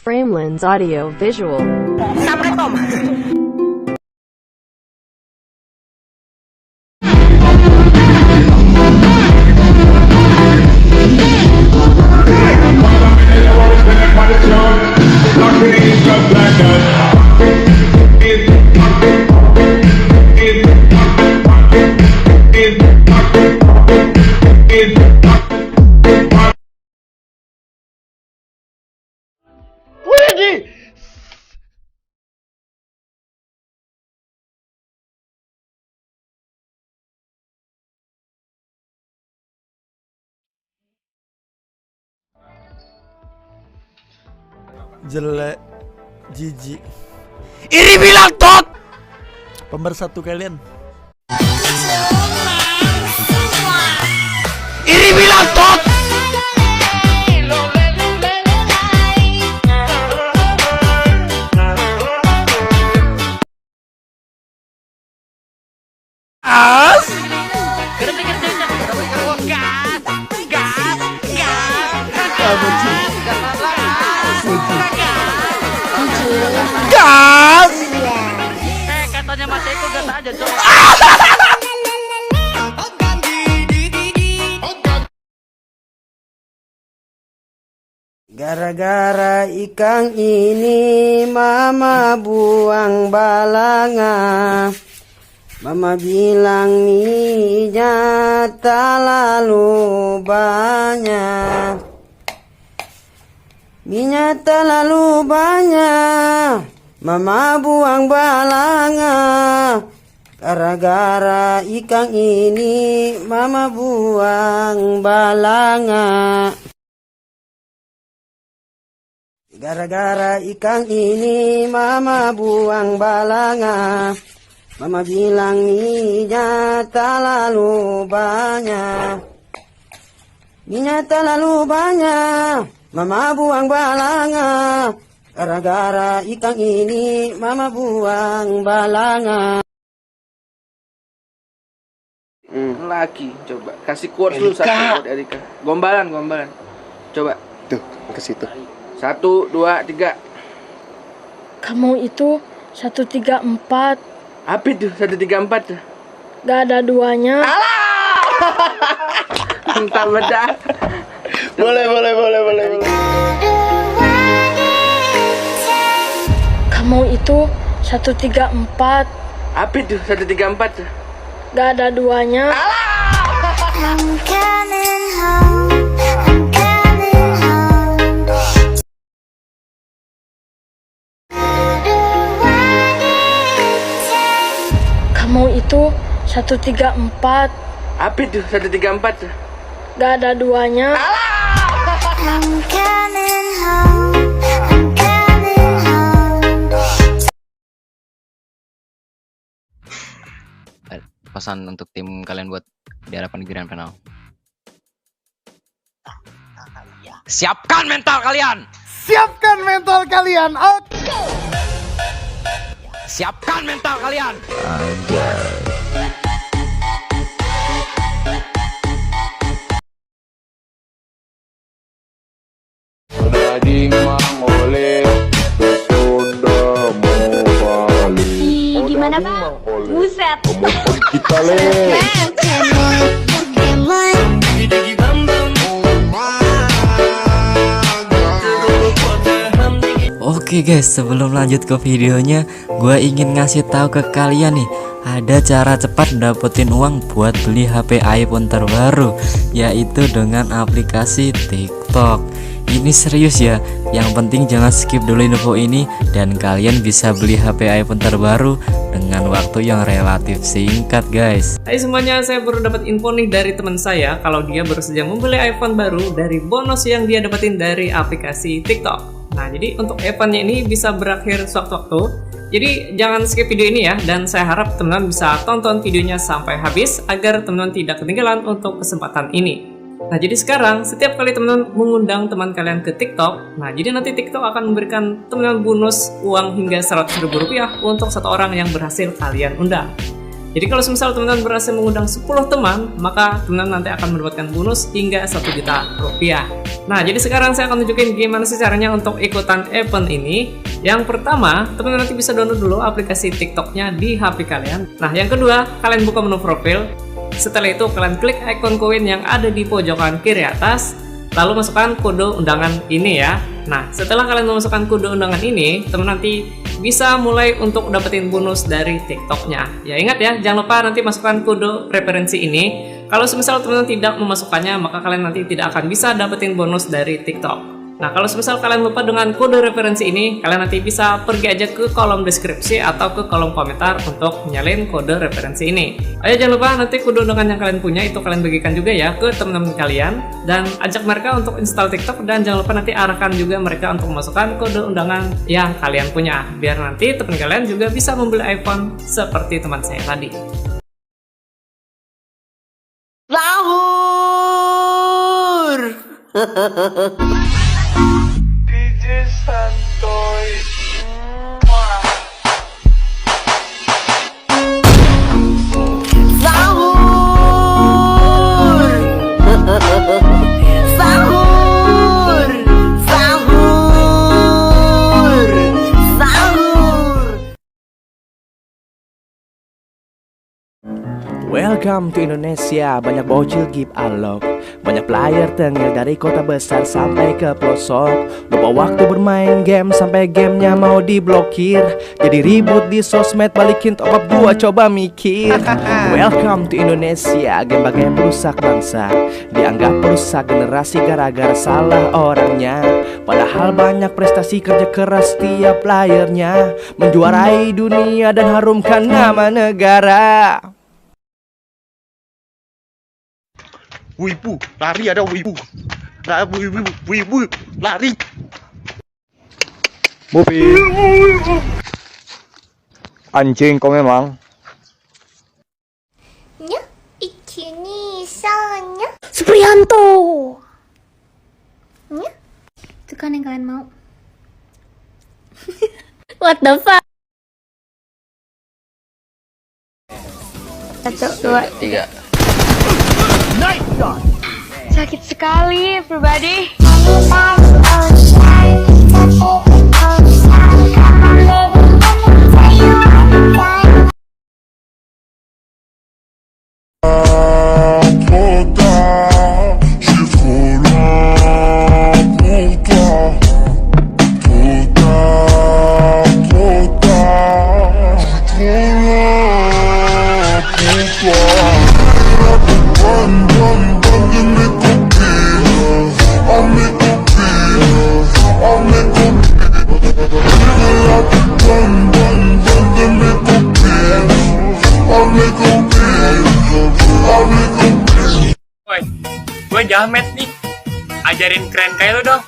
Framelins Audio Visual. Assalamualaikum. Jelek, jijik, Iri bilang tot. pemersatu kalian. Iri bilang tot. As. Gas. Katanya Mas Eko gas aja, Cok. Gara-gara ikan ini mama buang balanga. Mama bilang minyak terlalu banyak. Minyak terlalu banyak. Mama buang balanga. Gara-gara ikan ini mama buang balanga. Gara-gara ikan ini mama buang balanga. Mama bilang minyak terlalu banyak. Minyak terlalu banyak. Mama buang balanga. Gara-gara ikan ini mama buang balanga. Lagi coba kasih quotes dulu satu buat Erika. Gombalan. Coba. Tuh, ke situ. 1, 2, 3. Kamu itu 134. Apa itu 134? Gak ada duanya. Entah beda. Boleh. Kamu itu 134. Apa itu 134? Gak ada duanya. Kamu itu 134. Apa itu 134? Gak ada duanya. Pesan untuk tim kalian buat di hadapan grand final. Siapkan mental kalian. Siapkan mental kalian. Out. Siapkan mental kalian. Daging mangoleh sudah mau balik. Gimana Bang? Buset. Kita leh. Oke guys, sebelum lanjut ke videonya, gue ingin ngasih tahu ke kalian nih, ada cara cepat dapetin uang buat beli HP iPhone terbaru, yaitu dengan aplikasi TikTok. Ini serius ya, yang penting jangan skip dulu info ini dan kalian bisa beli HP iPhone terbaru dengan waktu yang relatif singkat guys. Hai semuanya, saya baru dapat info nih dari teman saya kalau dia baru saja membeli iPhone baru dari bonus yang dia dapetin dari aplikasi TikTok. Nah, jadi untuk eventnya ini bisa berakhir sewaktu-waktu. Jadi jangan skip video ini ya, dan saya harap teman-teman bisa tonton videonya sampai habis agar teman-teman tidak ketinggalan untuk kesempatan ini. Nah, jadi sekarang setiap kali teman-teman mengundang teman kalian ke TikTok, nah jadi nanti TikTok akan memberikan teman-teman bonus uang hingga Rp100.000 untuk satu orang yang berhasil kalian undang. Jadi kalau misal teman-teman berhasil mengundang 10 teman, maka teman-teman nanti akan mendapatkan bonus hingga 1 juta rupiah. Nah, jadi sekarang saya akan tunjukin gimana sih caranya untuk ikutan event ini. Yang pertama, teman-teman nanti bisa download dulu aplikasi TikToknya di HP kalian. Nah, yang kedua, kalian buka menu profil. Setelah itu, kalian klik icon koin yang ada di pojokan kiri atas. Lalu masukkan kode undangan ini ya. Nah, setelah kalian memasukkan kode undangan ini, teman nanti bisa mulai untuk dapetin bonus dari TikToknya. Ya ingat ya, jangan lupa nanti masukkan kode referensi ini. Kalau semisal teman-teman tidak memasukkannya, maka kalian nanti tidak akan bisa dapetin bonus dari TikTok. Nah, kalau semisal kalian lupa dengan kode referensi ini, kalian nanti bisa pergi aja ke kolom deskripsi atau ke kolom komentar untuk nyalin kode referensi ini. Ayo jangan lupa nanti kode undangan yang kalian punya itu kalian bagikan juga ya ke teman-teman kalian dan ajak mereka untuk install TikTok, dan jangan lupa nanti arahkan juga mereka untuk memasukkan kode undangan yang kalian punya biar nanti teman kalian juga bisa membeli iPhone seperti teman saya tadi. Sahur. DJ Santoy. Sahur. Sahur. Sahur. Sahur. Welcome to Indonesia, banyak bocil give alok, banyak player tengil dari kota besar sampai ke pelosok. Lupa waktu bermain game sampai gamenya mau diblokir. Jadi ribut di sosmed, balikin top up gua, coba mikir. Welcome to Indonesia, game-game perusak bangsa, dianggap perusak generasi gara-gara salah orangnya. Padahal banyak prestasi kerja keras tiap playernya, menjuarai dunia dan harumkan nama negara. Wibu, lari, ada wibu. Wibu, lari. Mobil. Anjing kau memang. nya, ikini sanya. Supriyanto. Nya, itu kan yang kalian mau. What the fuck? 1, 2, 3. Sakit sekali, everybody. Gue jamet nih, ajarin keren kayak lo dong.